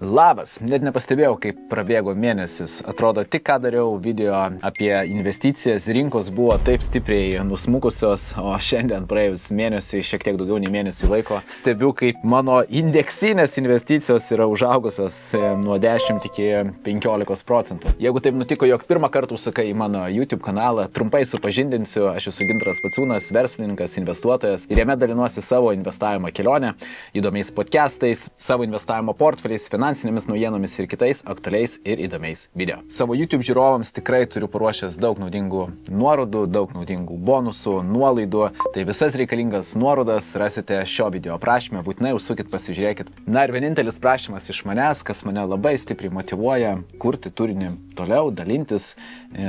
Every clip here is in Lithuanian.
Labas, net nepastebėjau, kaip prabėgo mėnesis. Atrodo, tik ką dariau video apie investicijas, rinkos buvo taip stipriai nusmukusios, o šiandien praėjus mėnesį, šiek tiek daugiau nei mėnesį laiko, stebiu, kaip mano indeksinės investicijos yra užaugusios nuo 10 iki 15%. Jeigu taip nutiko, jog pirmą kartą užsakai į mano YouTube kanalą, trumpai supažindinsiu, aš esu Gintaras Pociūnas, verslininkas, investuotojas ir jame dalinuosi savo investavimo kelionę, įdomiais podcastais, savo investavimo portfeliais, finansinėmis naujienomis ir kitais aktualiais ir įdomiais video. Savo YouTube žiūrovams tikrai turiu paruošęs daug naudingų nuorodų, daug naudingų bonusų, nuolaidų. Tai visas reikalingas nuorodas rasite šio video aprašyme, būtinai užsukit, pasižiūrėkit. Na ir vienintelis prašymas iš manęs, kas mane labai stipriai motyvuoja kurti turinį toliau, dalintis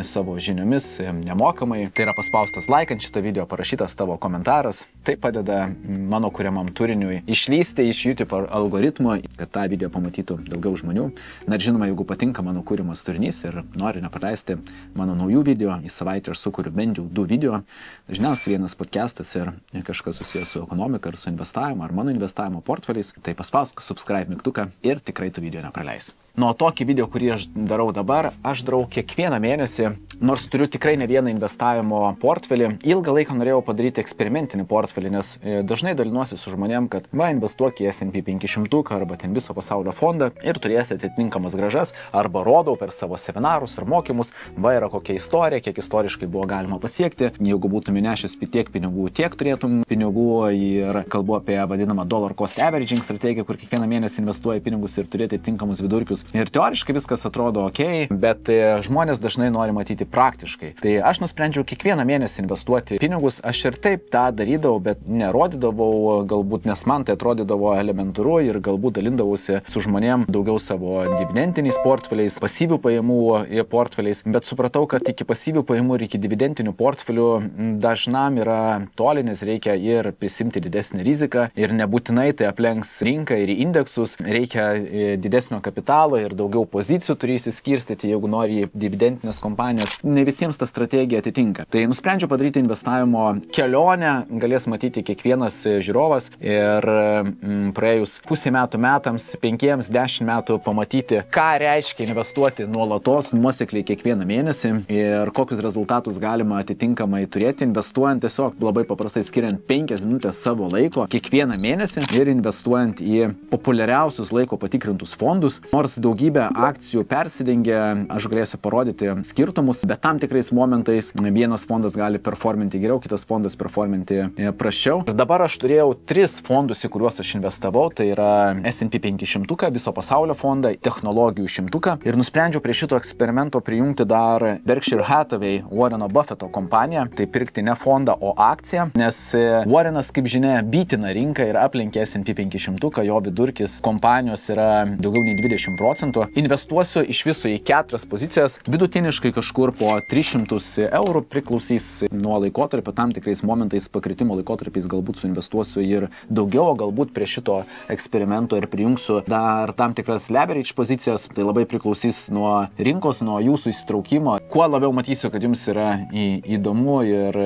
savo žiniomis nemokamai. Tai yra paspaustas like ant šitą video, parašytas tavo komentaras. Tai padeda mano kuriamam turiniui išlysti iš YouTube algoritmo, kad tą video pamatytų daugiau žmonių. Na ir žinoma, jeigu patinka mano kūrimas turinys ir nori nepraleisti mano naujų video, į savaitę aš sukuriu bent jau 2 video. Dažniausiai vienas podcastas ir kažkas susijęs su ekonomika ar su investavimu ar mano investavimo portfeliais. Tai paspausk subscribe mygtuką ir tikrai tų video nepraleis. Nuo tokį video, kurį aš darau dabar, aš darau kiekvieną mėnesį, nors turiu tikrai ne vieną investavimo portfelį. Ilgą laiką norėjau padaryti eksperimentinį portfelį, nes dažnai dalinuosi su žmonėm, kad investuok į S&P 500 arba ten viso pasaulio fondą ir turėsi atitinkamas grąžas, arba rodau per savo seminarus ar mokymus, yra kokia istorija, kiek istoriškai buvo galima pasiekti. Jeigu būtum įnešęs tiek pinigų, tiek turėtum pinigų, ir kalbu apie vadinamą dollar cost averaging strategiją, kur kiekvieną mėnesį investuoji pinigus ir turėti tinkamus vidurkius. Ir teoriškai viskas atrodo ok, bet žmonės dažnai nori matyti praktiškai. Tai aš nusprendžiau kiekvieną mėnesį investuoti pinigus. Aš ir taip tą darydavau, bet nerodydavau, galbūt nes man tai atrodydavo elementaru ir galbūt dalindavausi su žmonėm daugiau savo dividendiniais portfeliais, pasyvių pajamų portfeliais, bet supratau, kad iki pasyvių pajamų ir iki dividendinių portfelių dažnam yra toli, nes reikia ir prisimti didesnį riziką ir nebūtinai tai aplenks rinką ir indeksus, reikia didesnio kapitalo ir daugiau pozicijų turi įsiskirstyti, jeigu nori dividendinės kompanijas. Ne visiems ta strategija atitinka. Tai nusprendžiau padaryti investavimo kelionę, galės matyti kiekvienas žiūrovas ir praėjus pusę metų metams, 5-10 metų pamatyti, ką reiškia investuoti nuolatos, nuosekliai kiekvieną mėnesį ir kokius rezultatus galima atitinkamai turėti, investuojant tiesiog labai paprastai skiriant 5 minutės savo laiko kiekvieną mėnesį ir investuojant į populiariausius laiko patikrintus fondus. Nors daugybė akcijų persidengia, aš galėsiu parodyti skirtumus, bet tam tikrais momentais vienas fondas gali performinti geriau, kitas fondas performinti prasčiau. Ir dabar aš turėjau 3 fondus, į kuriuos aš investavau, tai yra S&P 500, viso pasaulio fondą, technologijų 100 ir nusprendžiau prie šito eksperimento prijungti dar Berkshire Hathaway, Warreno Buffetto kompaniją, tai pirkti ne fondą, o akciją, nes Warrenas, kaip žinia, bytina rinką ir aplenkė S&P 500, jo vidurkis kompanijos yra daugiau nei 20%. Investuosiu iš viso į 4 pozicijas, vidutiniškai kažkur po 300 eurų, priklausys nuo laikotarpio, tam tikrais momentais pakritimo laikotarpiais galbūt suinvestuosiu ir daugiau, o galbūt prie šito eksperimento ir prijungsiu dar tam tikras leverage pozicijas, tai labai priklausys nuo rinkos, nuo jūsų įsitraukimo. Kuo labiau matysiu, kad jums yra įdomu ir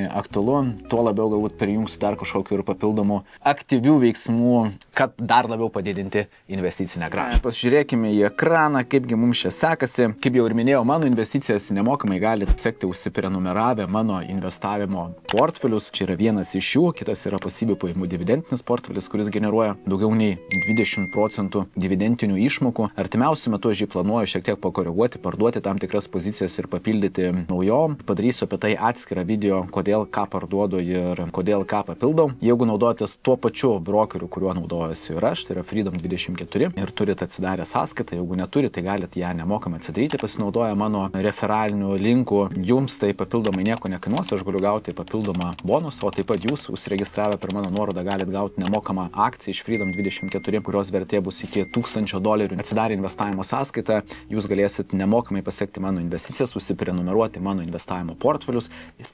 aktualu, tuo labiau galbūt prijungsiu dar kažkokiu ir papildomų aktyvių veiksmų, kad dar labiau padidinti investicinę grąžą. Pasižiūrėkime į ekraną, kaipgi mums čia sekasi. Kaip jau ir minėjau, mano investicijas nemokamai galite sekti užsiprenumeravę mano investavimo portfelius. Čia yra vienas iš jų, kitas yra pasyvių pajamų dividendinis portfelis, kuris generuoja daugiau nei 20% dividendinių išmokų. Artimiausiu metu aš jį planuoju šiek tiek pakoreguoti, parduoti tam tikras pozicijas ir papildyti naujom. Padarysiu apie tai atskirą video, kodėl ką parduodu ir kodėl ką papildau. Jeigu naudojatės tuo pačiu brokeriu, kuriuo naudojuosi ir aš, tai yra Freedom24 ir turite atsidarę sąskaitą, jeigu neturi, tai galite ją nemokamai atsidaryti, pasinaudoję mano referalinių linkų. Jums tai papildomai nieko nekainuos, aš galiu gauti papildomą bonusą, o taip pat jūs užsiregistravę per mano nuorodą galite gauti nemokamą akciją iš Freedom24, kurios vertė bus iki $1000. Atsidarę investavimo sąskaitą, jūs galėsit nemokamai pasiekti mano investicijas, užsiprenumeruoti mano investavimo portfelius.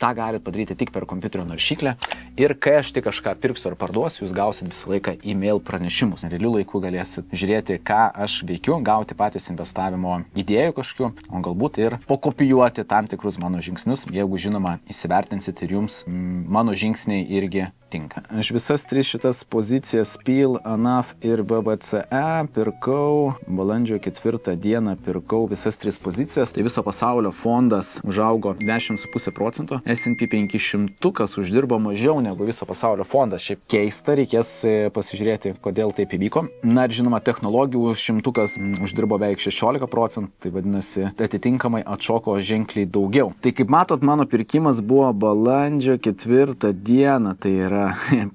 tą galite padaryti tik per kompiuterio naršyklę. Ir kai aš tik kažką pirksiu ar parduosiu, jūs gausit visą laiką e-mail pranešimus. Realiu laiku galėsit žiūrėti, ką aš veikiu, gauti patys investavimo idėjų kažkokių, o galbūt ir pakopijuoti tam tikrus mano žingsnius, jeigu žinoma įsivertinsit ir jums mano žingsniai irgi atitinka. Aš visas 3 šitas pozicijas PIL, ANAF ir BBCE pirkau balandžio 4 dieną, pirkau visas 3 pozicijas. Tai viso pasaulio fondas užaugo 10,5%, S&P 500 uždirbo mažiau negu viso pasaulio fondas. Šiaip keista, reikės pasižiūrėti, kodėl taip įvyko. Na ir žinoma, technologijų šimtukas uždirbo beveik 16%, tai vadinasi, atitinkamai atšoko ženkliai daugiau. Tai kaip matot, mano pirkimas buvo balandžio 4 dieną, tai yra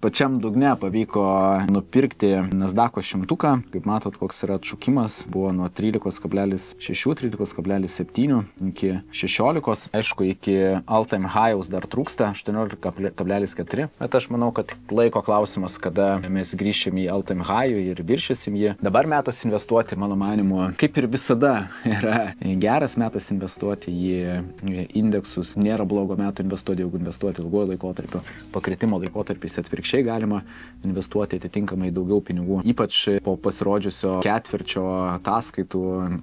pačiam dugne pavyko nupirkti Nasdaq'o šimtuką. Kaip matot, koks yra atšokimas, buvo nuo 13,6, 13,7 iki 16. Aišku, iki all-time high'aus dar trūksta 18,4, bet aš manau, kad laiko klausimas, kada mes grįšim į all-time high'ų ir viršysim jį. Dabar metas investuoti, mano manimu, kaip ir visada yra geras metas investuoti į indeksus. Nėra blogo metų investuoti, jeigu investuoti ilgojo laikotarpio. Pakritimo laikotarpiais atvirkščiai galima investuoti atitinkamai daugiau pinigų. Ypač po pasirodžiusio ketvirčio ataskaitų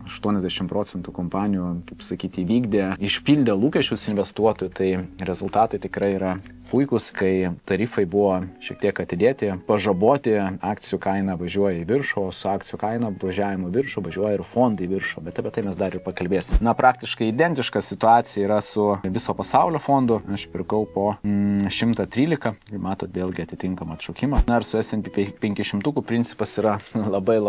80% kompanijų, kaip sakyti, įvykdė, išpildė lūkesčius investuotojų, tai rezultatai tikrai yra puikus, kai tarifai buvo šiek tiek atidėti, pažaboti, akcijų kaina važiuoja į viršų, o su akcijų kaina važiavimo viršų važiuoja ir fondai viršų, bet apie tai mes dar ir pakalbėsim. Na, praktiškai identiška situacija yra su viso pasaulio fondu. Aš pirkau po 113, kaip matot, vėlgi atitinkamą atšokimą. Na, ir su S&P 500 principas yra labai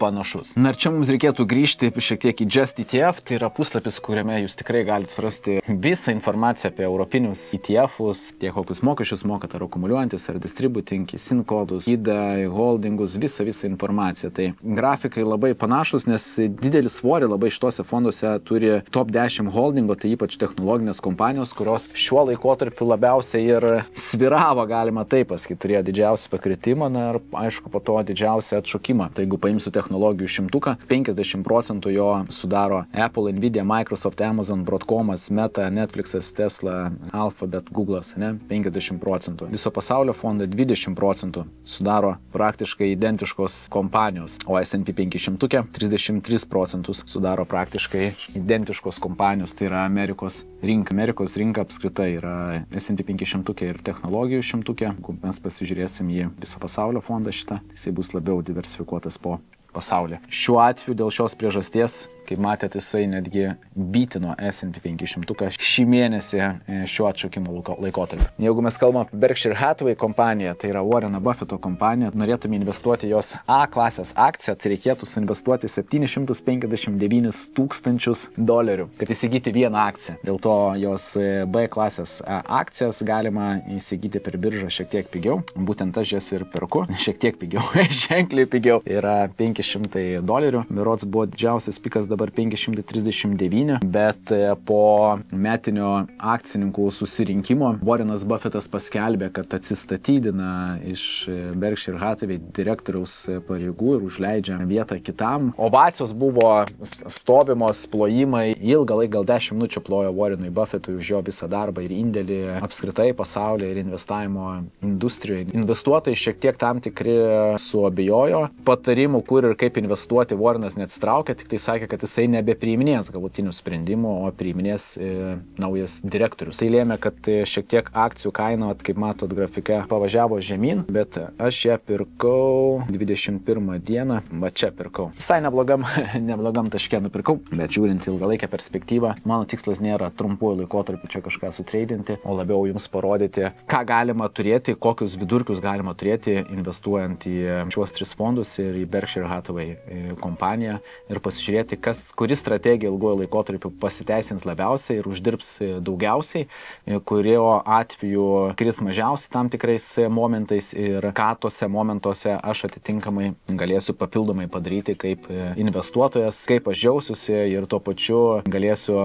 panašus. Na ir čia mums reikėtų grįžti šiek tiek į Just ETF, tai yra puslapis, kuriame jūs tikrai galite surasti visą informaciją apie europinius ETF-us, tiek kokius mokesčius mokat, ar akumuliuojantis, ar distributing, SIN kodus, IDA, holdingus, visą informaciją. Tai grafikai labai panašus, nes didelį svorį labai šituose fonduose turi top 10 holdingo, tai ypač technologinės kompanijos, kurios šiuo laikotarpiu labiausiai ir sviravo, galima taip pasakyti, turėjo didžiausią pakritimą, na ir aišku, po to didžiausią atšokimą. Tai jeigu paimsiu technologijų šimtuką, 50% jo sudaro Apple, Nvidia, Microsoft, Amazon, Broadcomas, Meta, Netflixas, Tesla, Alphabet, Google'as, ne? 50%. Viso pasaulio fondą 20% sudaro praktiškai identiškos kompanijos, o S&P 500 33% sudaro praktiškai identiškos kompanijos, tai yra Amerikos rinka. Amerikos rinka apskritai yra S&P 500 ir technologijų šimtukė. Jeigu mes pasižiūrėsim į viso pasaulio fondą šitą, tai jisai bus labiau diversifikuotas po pasaulį. Šiuo atveju dėl šios priežasties, kaip matėte, jisai netgi bytino S&P 500 šį mėnesį šiuo atšokimo laikotarpiu. Jeigu mes kalbame apie Berkshire Hathaway kompaniją, tai yra Warren Buffetto kompanija, norėtume investuoti jos A klasės akciją, tai reikėtų suinvestuoti $759 000, kad įsigyti vieną akciją. Dėl to jos B klasės akcijas galima įsigyti per biržą šiek tiek pigiau. Būtent aš jas ir perku. Šiek tiek pigiau, ženkliai pigiau. Yra $500. Berods buvo didžiausias pikas dabar 539, bet po metinio akcininkų susirinkimo Warrenas Buffettas paskelbė, kad atsistatydina iš Berkshire Hathaway direktoriaus pareigų ir užleidžia vietą kitam. Ovacijos buvo stovimos, plojimai, ilgą laiką, gal 10 minučių plojo Warrenui Buffettui už jo visą darbą ir indėlį apskritai pasaulyje ir investavimo industrijoje. Investuotojai šiek tiek tam tikri suabejojo. Patarimų, kur ir kaip investuoti, Warrenas neatsitraukė, tik tai sakė, kad jisai nebepriiminės galutinių sprendimų, o priiminės naujas direktorius. Tai lėmė, kad šiek tiek akcijų kaina, kaip matot grafike, pavažiavo žemyn, bet aš ją pirkau 21 dieną, va čia pirkau. Visai neblogam taške nupirkau, bet žiūrint ilgalaikę perspektyvą, mano tikslas nėra trumpuoju laikotarpiu čia kažką sutreidinti, o labiau jums parodyti, ką galima turėti, kokius vidurkius galima turėti, investuojant į šiuos 3 fondus ir į Berkshire Hathaway kompaniją ir pasižiūrėti, kuri strategija ilgojo laikotarpiu pasiteisins labiausiai ir uždirbs daugiausiai, kurio atveju kris mažiausiai tam tikrais momentais ir ką tose momentuose aš atitinkamai galėsiu papildomai padaryti kaip investuotojas, kaip aš jausiuosi ir tuo pačiu galėsiu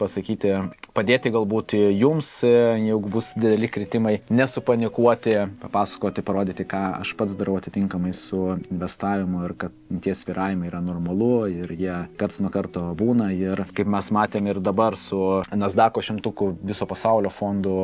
pasakyti, padėti galbūt jums, jeigu bus dideli kritimai, nesupanikuoti, papasakoti, parodyti, ką aš pats darau atitinkamai su investavimu ir kad tie svyravimai yra normalu ir jie karts nuo karto būna ir kaip mes matėm ir dabar su Nasdaqo 100 viso pasaulio fondų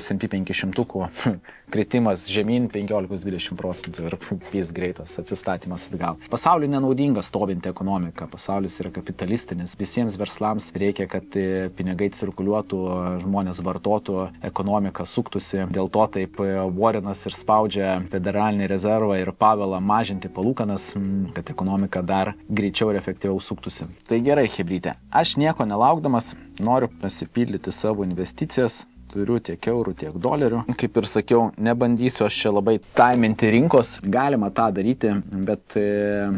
S&P 500 kritimas žemyn 15-20% ir pys greitas atsistatymas atgal. Pasauliui nenaudinga stovinti ekonomika, pasaulis yra kapitalistinis, visiems verslams reikia, kad pinigai cirkuliuotų, žmonės vartotų, ekonomika suktųsi, dėl to taip Warrenas ir spaudžia Federalinį rezervą ir Pavelą mažinti palūkanas, kad ekonomika dar greičiau ir efektyviau suktųsi. Tai gerai, chebrytė, aš nieko nelaukdamas noriu pasipildyti savo investicijas. Turiu tiek eurų, tiek dolerių. Kaip ir sakiau, nebandysiu aš čia labai taiminti rinkos. Galima tą daryti, bet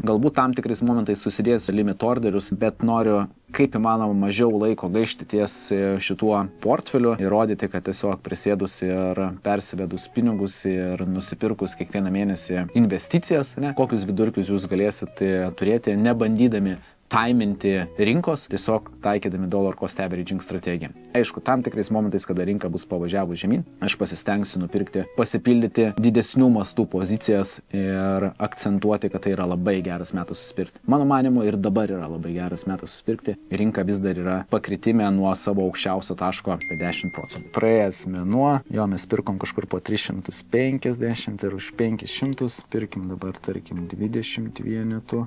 galbūt tam tikrais momentais susidėsiu limit orderius, bet noriu kaip įmanoma mažiau laiko gaišti ties šituo portfeliu, įrodyti, kad tiesiog prisėdus ir persivedus pinigus ir nusipirkus kiekvieną mėnesį investicijas, kokius vidurkius jūs galėsit turėti, nebandydami taiminti rinkos, tiesiog taikydami dollar cost averaging strategiją. Aišku, tam tikrais momentais, kada rinka bus pavažiavus žemyn, aš pasistengsiu nupirkti, pasipildyti didesnių mastų pozicijas ir akcentuoti, kad tai yra labai geras metas susipirkti. Mano manimu, ir dabar yra labai geras metas susipirkti. Rinka vis dar yra pakritime nuo savo aukščiausio taško apie 10%. Praėjęs mėnuo, jo mes pirkom kažkur po 350 ir už 500, pirkim dabar, tarkim, 20 vienetų,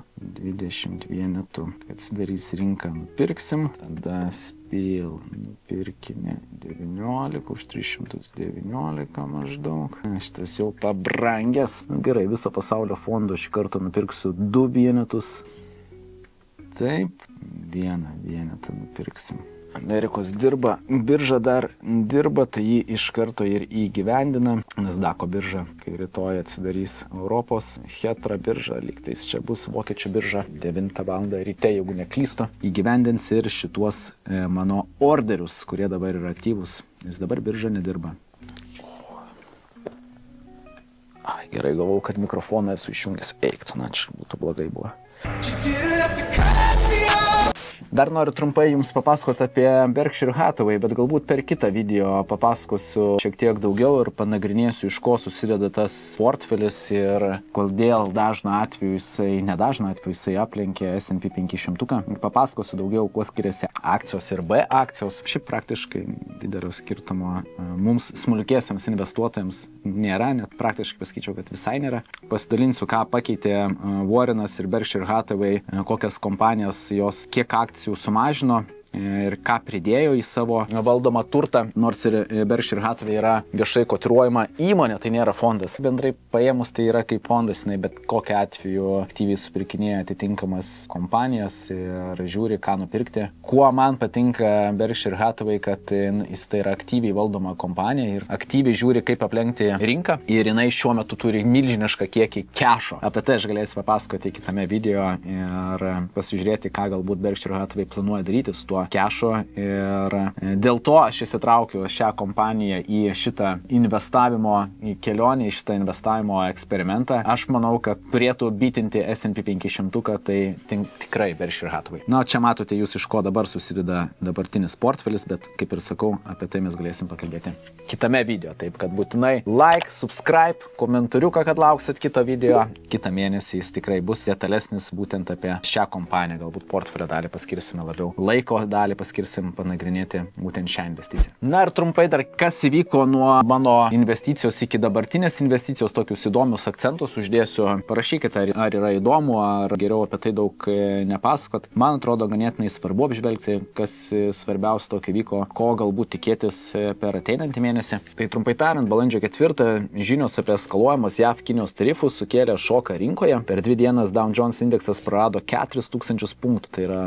atsidarys rinką, nupirksim, tada spėl, nupirkime 19 už 319 maždaug. Šitas jau pabrangęs. Gerai, viso pasaulio fondo šį kartą nupirksiu 2 vienetus. Taip, 1 vienetą nupirksim. Amerikos dirba, birža dar dirba, tai jį iš karto ir įgyvendina. Nasdaqo birža, kai rytoj atsidarys Europos, Hetra birža, lygtais čia bus vokiečių birža, 9 val. Ryte, jeigu neklystu, įgyvendins ir šituos mano orderius, kurie dabar yra aktyvus, nes dabar birža nedirba. Ai, gerai, galvau, kad mikrofoną esu išjungęs, eiktų, na, čia būtų blogai buvo. Dar noriu trumpai jums papasakoti apie Berkshire Hathaway, bet galbūt per kitą video papasakosiu šiek tiek daugiau ir panagrinėsiu, iš ko susideda tas portfelis ir kodėl nedažnu atveju jisai aplenkė S&P 500 ir papasakosiu daugiau, kuo skiriasi akcijos ir B akcijos. Šiaip praktiškai didelio skirtumo mums smulkiesiams investuotojams nėra, net praktiškai pasakyčiau, kad visai nėra. Pasidalinsiu, ką pakeitė Warrenas ir Berkshire Hathaway, kokias kompanijas jos kiek akcijų sumažino ir ką pridėjo į savo valdomą turtą, nors ir Berkshire Hathaway yra viešai kotiruojama įmonė, tai nėra fondas. Bendrai paėmus tai yra kaip fondas, bet kokiu atveju aktyviai supirkinėja atitinkamas kompanijas ir žiūri, ką nupirkti. Kuo man patinka Berkshire Hathaway, kad jis tai yra aktyviai valdoma kompanija ir aktyviai žiūri, kaip aplenkti rinką ir jinai šiuo metu turi milžinišką kiekį kešo. Apie tai aš galėsiu papasakoti kitame video ir pasižiūrėti, ką galbūt Berkshire Hathaway planuoja daryti su tuo kešo ir dėl to aš įsitraukiu šią kompaniją į šitą investavimo kelionę, į šitą investavimo eksperimentą. Aš manau, kad turėtų bitinti S&P 500, tai tikrai Berkshire Hathaway. Na, čia matote jūs, iš ko dabar susideda dabartinis portfelis, bet kaip ir sakau, apie tai mes galėsim pakalbėti kitame video. Taip, kad būtinai like, subscribe, komentariuką, kad lauksit kito video. Kitą mėnesį jis tikrai bus detalesnis būtent apie šią kompaniją. Galbūt portfelio dalį paskirsime labiau laiko, dalį paskirsim panagrinėti būtent šią investiciją. Na ir trumpai dar, kas įvyko nuo mano investicijos iki dabartinės investicijos, tokius įdomius akcentus uždėsiu. Parašykite, ar yra įdomu, ar geriau apie tai daug nepasakot. Man atrodo, ganėtinai svarbu apžvelgti, kas svarbiausia tokio vyko, ko galbūt tikėtis per ateinantį mėnesį. Tai trumpai tariant, balandžio 4 žinios apie eskaluojamus JAV Kinijos tarifus sukėlė šoką rinkoje. Per 2 dienas Dow Jones indeksas prarado 4000 punktų, tai yra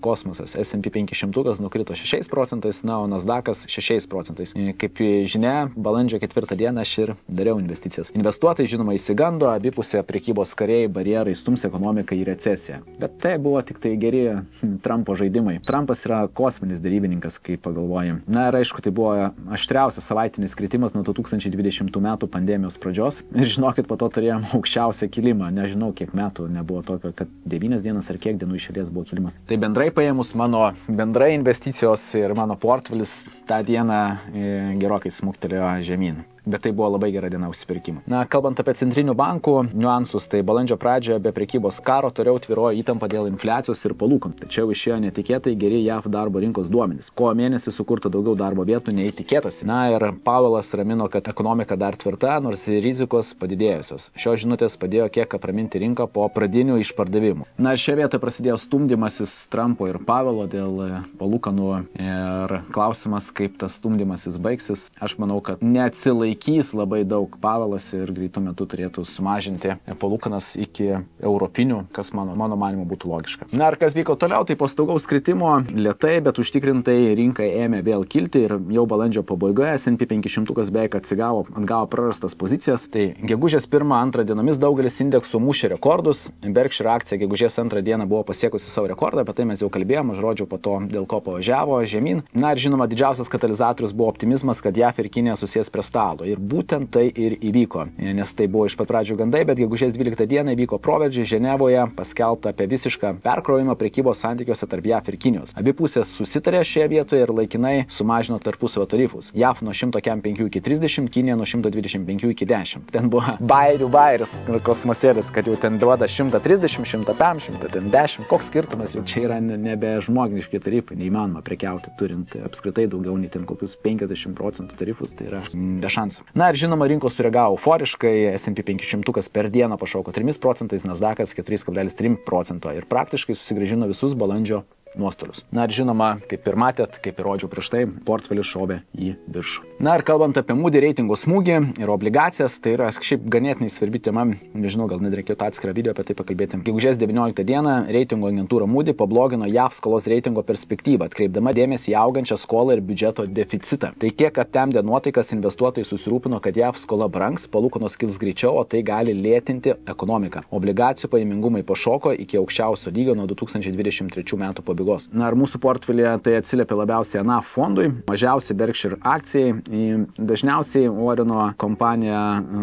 kosmosas. S&P 500 nukrito 6%, na, o Nasdaqas 6%. Kaip žinia, balandžio 4 dieną aš ir dariau investicijas. Investuotojai, žinoma, įsigando, abipusė prekybos kariai barjerai stums ekonomiką į recesiją. Bet tai buvo tik tai geri Trumpo žaidimai. Trumpas yra kosminis darybininkas, kaip pagalvojam. Na ir aišku, tai buvo aštriausias savaitinis kritimas nuo 2020 metų pandemijos pradžios. Ir žinokit, po to turėjom aukščiausią kilimą. Nežinau, kiek metų nebuvo tokio, kad 9 dienas ar kiek dienų iš eilės buvo kilimas. Tai bendrai paėmus mano bendrai investicijos ir mano portfelis tą dieną gerokai smuktelėjo žemyn. bet tai buvo labai gera diena užsipirkimui. Na, kalbant apie centrinių bankų niuansus, tai balandžio pradžioje be prekybos karo toliau tvyrojo įtampa dėl infliacijos ir palūkanų. Tačiau išėjo netikėtai geri JAV darbo rinkos duomenys. Kovo mėnesį sukurta daugiau darbo vietų nei tikėtasi. Na ir Pavelas ramino, kad ekonomika dar tvirta, nors rizikos padidėjusios. Šios žinutės padėjo kiek apraminti rinką po pradinių išpardavimų. Na ir šioje vietoje prasidėjo stumdymasis Trumpo ir Pavelo dėl palūkanų ir klausimas, kaip tas stumdymasis baigsis. Aš manau, kad neatsilaikys labai daug Pavelas ir greitų metų turėtų sumažinti palūkanas iki europinių, kas mano manimu būtų logiška. Na ir kas vyko toliau, tai po staugaus kritimo lėtai, bet užtikrintai rinkai ėmė vėl kilti ir jau balandžio pabaigoje S&P 500 beveik atgavo prarastas pozicijas. Tai gegužės 1-2 dienomis daugelis indeksų mušė rekordus. Berkshire akcija gegužės 2 dieną buvo pasiekusi savo rekordą, apie tai mes jau kalbėjome, aš rodžiau po to, dėl ko pavažiavo žemyn. Na ir žinoma, didžiausias katalizatorius buvo optimizmas, kad JAF ir Kinija susės prie stalo. Ir būtent tai ir įvyko, nes tai buvo iš pat pradžių gandai, bet gegužės 12 dieną įvyko proveržis Ženevoje, paskelbta apie visišką perkrovimą prekybos santykiuose tarp JAF ir Kinijos. Abi pusės susitarė šioje vietoje ir laikinai sumažino tarpusavio tarifus. JAF nuo 105 iki 30, Kinija nuo 125 iki 10. Ten buvo bairis kosmosėlis, kad jau ten duoda 130, 105, 110. Koks skirtumas, jau čia yra nebe žmoginiški tarifai, neįmanoma prekiauti turint apskritai daugiau nei ten kokius 50% tarifus, tai yra be šansų. Na ir žinoma, rinkos sureagavo euforiškai, S&P 500 per dieną pašoko 3%, Nasdaqas 4,3% ir praktiškai susigrąžino visus balandžio nuostolius. Na ir žinoma, kaip ir matėt, kaip ir rodžiau prieš tai, portfelis šovė į viršų. Na ir kalbant apie Moody reitingo smūgį ir obligacijas, tai yra šiaip ganėtinai svarbi tema, nežinau, gal net reikėtų atskirą video apie tai pakalbėti. Gegužės 19 dieną reitingo agentūra Moody pablogino JAV skolos reitingo perspektyvą, atkreipdama dėmesį į augančią skolą ir biudžeto deficitą. Tai kiek aptemdė nuotaikas, investuotojai susirūpino, kad JAV skola brangs, palūkanos kils greičiau, o tai gali lėtinti ekonomiką. Obligacijų pajamingumai pašoko iki aukščiausio lygio nuo 2023 metų pabaigos. Na ir mūsų portfelėje tai atsiliepia labiausiai ANAF fondui, mažiausiai Berkshire akcijai. Dažniausiai Warreno kompanija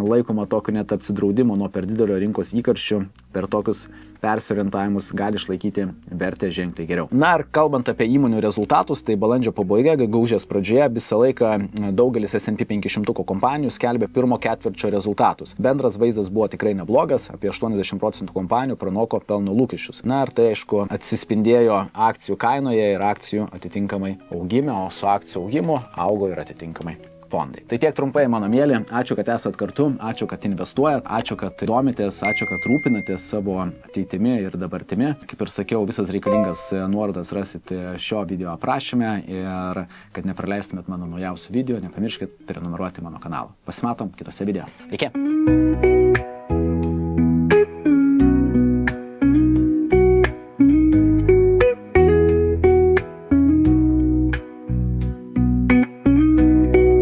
laikoma tokiu net apsidraudimo nuo per didelio rinkos įkarščių. Per tokius persiorientavimus gali išlaikyti vertę ženkliai geriau. Na ir kalbant apie įmonių rezultatus, tai balandžio pabaigoje, gegužės pradžioje visą laiką daugelis S&P 500 kompanijų skelbė pirmo ketvirčio rezultatus. Bendras vaizdas buvo tikrai neblogas, apie 80% kompanijų pranoko pelno lūkesčius. Na ir tai aišku atsispindėjo akcijų kainoje ir akcijų atitinkamai augime, o su akcijų augimu augo ir atitinkamai fondai. Tai tiek trumpai, mano mėly. Ačiū, kad esat kartu, ačiū, kad investuojat, ačiū, kad domitės, ačiū, kad rūpinatės savo ateitimi ir dabartimi. Kaip ir sakiau, visas reikalingas nuorodas rasite šio video aprašyme ir kad nepraleistumėt mano naujausių video, nepamirškit prenumeruoti mano kanalą. Pasimatom kitose video. Iki!